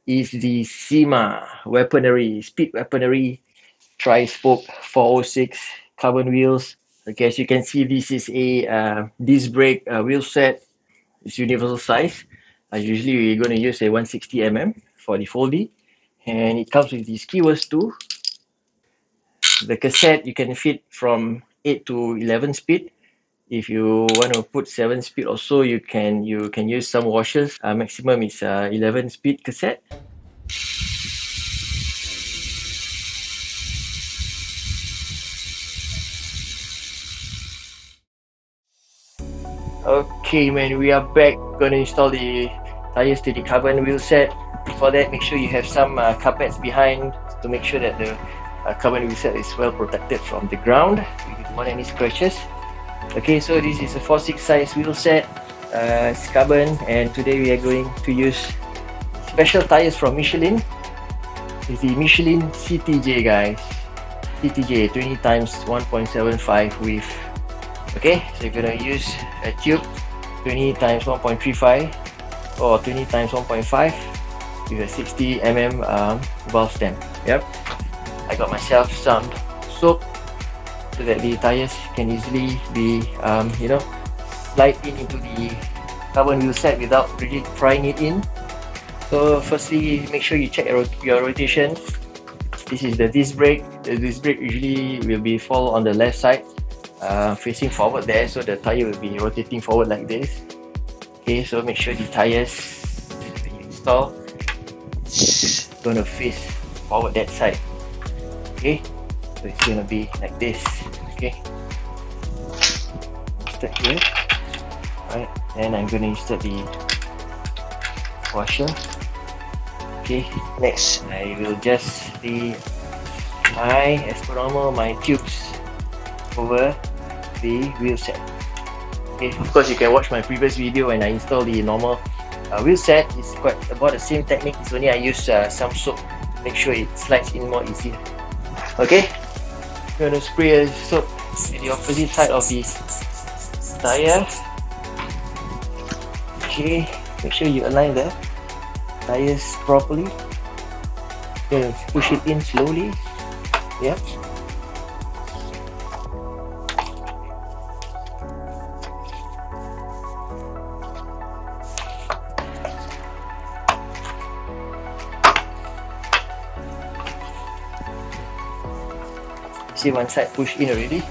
is the Sema Speed Weaponry Tri-Spoke 406 carbon wheels. Okay, as you can see, this is a disc brake wheel set. It's universal size. Usually we're going to use a 160 for the Foldie, and it comes with these skewers too. The cassette you can fit from 8 to 11 speed. If you want to put 7 speed or so, you can use some washers. Maximum is 11 speed cassette. Okay man, we are back. Gonna install the tires to the carbon wheel set. Before that, make sure you have some carpets behind to make sure that the carbon wheel set is well protected from the ground. You don't want any scratches. Okay, so this is a 4/6 size wheel set. It's carbon, and today we are going to use special tires from Michelin. It's the Michelin CTJ guys. CTJ 20 times 1.75 width. Okay, so you're gonna use a tube 20 times 1.35 or 20 times 1.5 with a 60 valve stem. Yep, I got myself some soap so that the tires can easily be slide into the carbon wheel set without really prying it in. So firstly, make sure you check your rotation. This is the disc brake. The disc brake usually will be fall on the left side, facing forward there, so the tire will be rotating forward like this. Okay, so make sure the tires that you install is gonna face forward that side. Okay, so it's gonna be like this. Okay, start here. Alright, and I'm gonna insert the washer. Okay, next I will just the as per normal, my tubes over the wheel set. Okay, of course you can watch my previous video when I install the normal wheel set. It's quite about the same technique. It's only I use some soap to make sure it slides in more easier. Okay, I'm gonna spray a soap at the opposite side of the tire. Okay, make sure you align the tires properly. Push it in slowly. Yep. See one side push in already.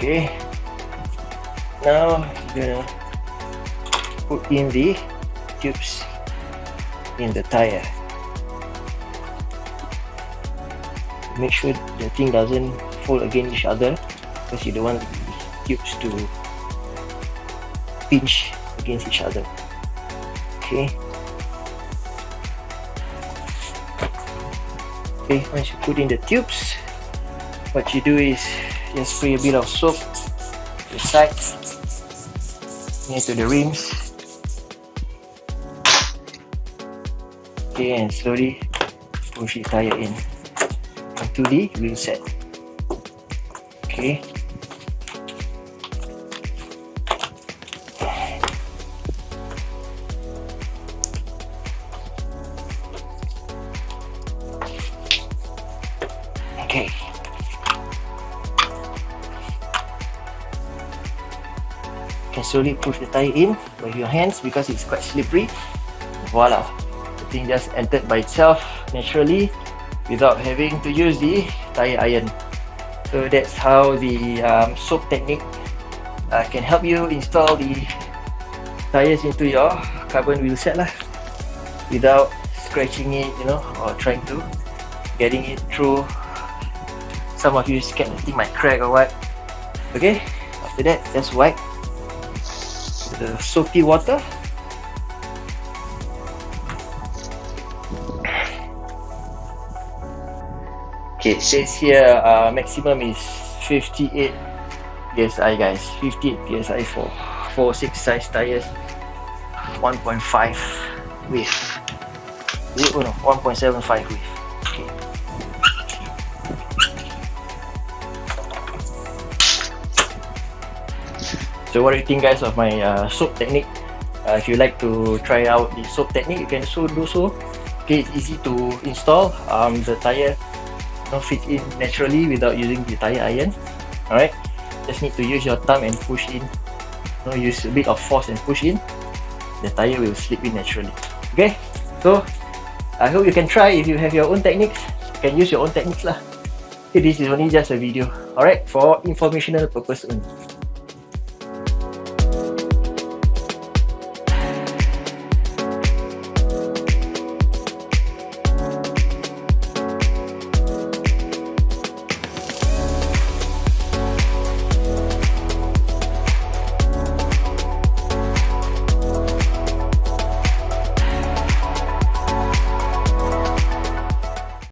Okay. Now you're gonna put in the tubes in the tire. Make sure the thing doesn't fold against each other, because you don't want the tubes to pinch against each other. Okay. Okay, once you put in the tubes, what you do is just spray a bit of soap to the sides, near to the rims. Okay, and slowly push the tire in into the wheel set. Okay. Okay. You can slowly push the tire in with your hands because it's quite slippery. Voila. The thing just entered by itself naturally without having to use the tire iron. So that's how the soap technique can help you install the tires into your carbon wheel set lah, without scratching it, or trying to getting it through. Some of you scared the thing might crack or what. Okay, after that just wipe the soapy water. Okay, it says here maximum is 58 psi guys. 58 psi for 4/6 size tires, 1.5 width. Oh no, 1.75 width. Okay. So what do you think guys of my soap technique? If you like to try out the soap technique, you can do so. Okay, it's easy to install. The tire fits in naturally without using the tire iron. Alright, just need to use your thumb and push in. Use a bit of force and push in. The tire will slip in naturally. Okay, so I hope you can try. If you have your own techniques, you can use your own techniques lah. Okay, this is only just a video. Alright, for informational purpose only.